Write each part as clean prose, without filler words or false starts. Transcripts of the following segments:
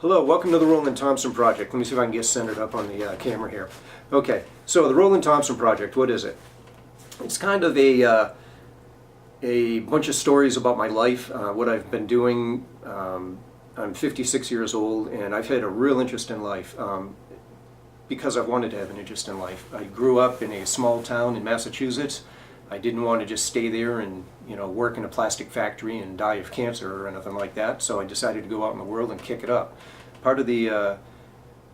Hello, welcome to the Roland Thompson Project. Let me see if I can get centered up on the camera here. Okay, so the Roland Thompson Project, what is it? It's kind of a bunch of stories about my life, what I've been doing. I'm 56 years old and I've had a real interest in life because I've wanted to have an interest in life. I grew up in a small town in Massachusetts. I didn't want to just stay there and work in a plastic factory and die of cancer or anything like that. So I decided to go out in the world and kick it up. Part of the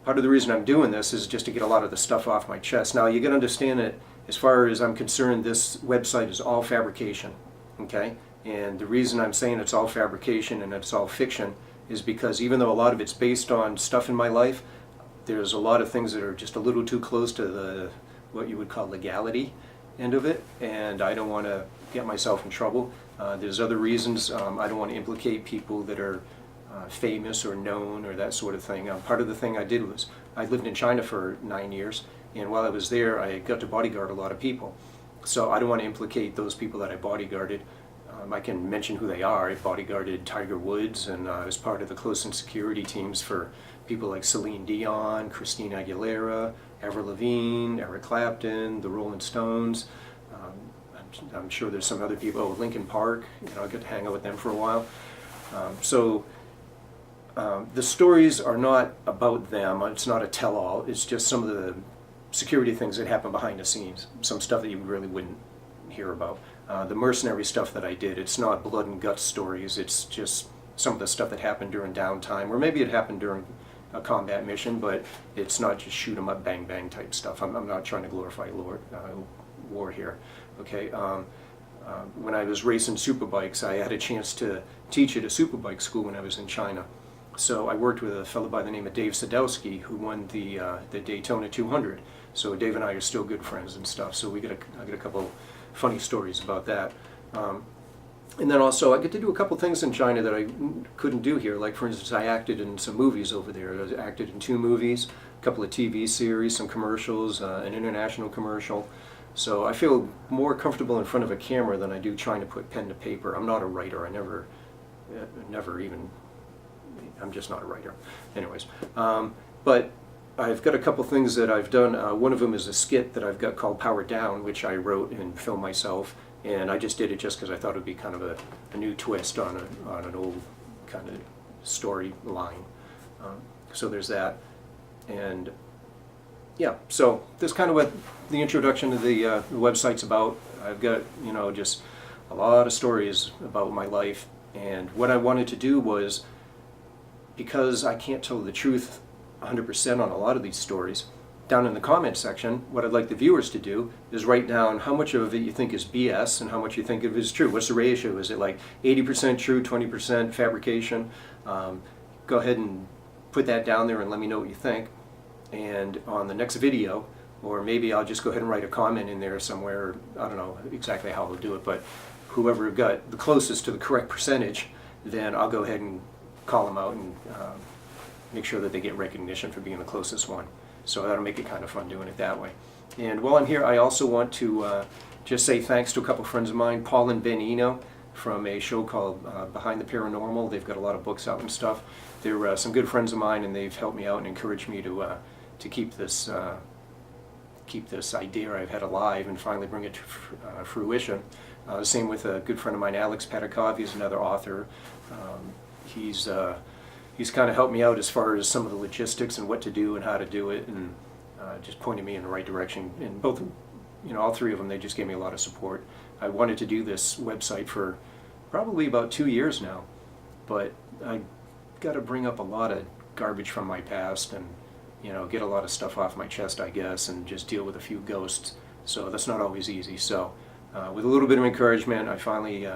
reason I'm doing this is just to get a lot of the stuff off my chest. Now you got to understand that as far as I'm concerned, this website is all fabrication. Okay, and the reason I'm saying it's all fabrication and it's all fiction is because even though a lot of it's based on stuff in my life, there's a lot of things that are just a little too close to the what you would call legality end of it, and I don't want to get myself in trouble. There's other reasons. I don't want to implicate people that are famous or known or that sort of thing. Part of the thing I did was I lived in China for 9 years, and while I was there I got to bodyguard a lot of people. So I don't want to implicate those people that I bodyguarded. I can mention who they are. I bodyguarded Tiger Woods, and I was part of the close-in security teams for people like Celine Dion, Christina Aguilera, Avril Lavigne, Eric Clapton, the Rolling Stones. I'm sure there's some other people. Oh, Linkin Park. I got to hang out with them for a while. The stories are not about them. It's not a tell-all. It's just some of the security things that happen behind the scenes. Some stuff that you really wouldn't hear about. The mercenary stuff that I did, it's not blood and guts stories. It's just some of the stuff that happened during downtime, or maybe it happened during a combat mission, but it's not just shoot 'em up, bang bang type stuff. I'm not trying to glorify war here. Okay. When I was racing superbikes, I had a chance to teach at a superbike school when I was in China. So I worked with a fellow by the name of Dave Sadowski, who won the Daytona 200. So Dave and I are still good friends and stuff. So I got a couple funny stories about that. And then also I get to do a couple things in China that I couldn't do here. Like for instance, I acted in some movies over there. I acted in 2 movies, a couple of TV series, some commercials, an international commercial. So I feel more comfortable in front of a camera than I do trying to put pen to paper. I'm not a writer. I never even, I'm just not a writer. Anyways, but I've got a couple things that I've done. One of them is a skit that I've got called Power Down, which I wrote and filmed myself. And I just did it just because I thought it would be kind of a new twist on an old kind of story line. So there's that. And yeah, so that's kind of what the introduction to the website's about. I've got, just a lot of stories about my life. And what I wanted to do was, because I can't tell the truth 100% on a lot of these stories, down in the comment section, what I'd like the viewers to do is write down how much of it you think is BS and how much you think of it is true. What's the ratio? Is it like 80% true, 20% fabrication? Go ahead and put that down there and let me know what you think. And on the next video, or maybe I'll just go ahead and write a comment in there somewhere. I don't know exactly how I'll do it, but whoever got the closest to the correct percentage, then I'll go ahead and call them out and make sure that they get recognition for being the closest one. So that'll make it kind of fun doing it that way. And while I'm here, I also want to just say thanks to a couple friends of mine, Paul and Ben Eno, from a show called Behind the Paranormal. They've got a lot of books out and stuff. They're some good friends of mine, and they've helped me out and encouraged me to keep this idea I've had alive and finally bring it to fruition. Same with a good friend of mine, Alex Patakov. He's another author. He's kind of helped me out as far as some of the logistics and what to do and how to do it, and just pointed me in the right direction. And both, all 3 of them, they just gave me a lot of support. I wanted to do this website for probably about 2 years now, but I got to bring up a lot of garbage from my past and get a lot of stuff off my chest, I guess, and just deal with a few ghosts. So that's not always easy. So with a little bit of encouragement, I finally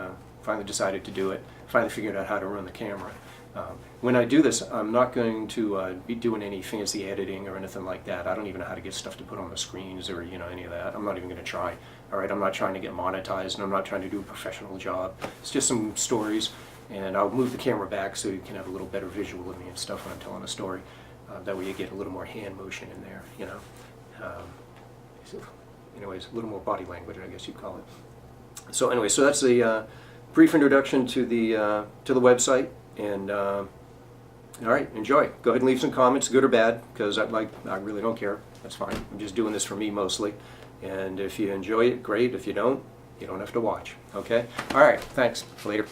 decided to do it. Finally figured out how to run the camera. When I do this, I'm not going to be doing any fancy editing or anything like that. I don't even know how to get stuff to put on the screens or any of that. I'm not even going to try. All right, I'm not trying to get monetized, and I'm not trying to do a professional job. It's just some stories, and I'll move the camera back so you can have a little better visual of me and stuff when I'm telling a story. That way you get a little more hand motion in there, So anyways, a little more body language, I guess you'd call it. So anyway, so that's a brief introduction to the website. And All right, enjoy. Go ahead and leave some comments, good or bad, because I really don't care. That's fine. I'm just doing this for me mostly. And if you enjoy it, great. If you don't have to watch. Okay? All right, thanks. Later.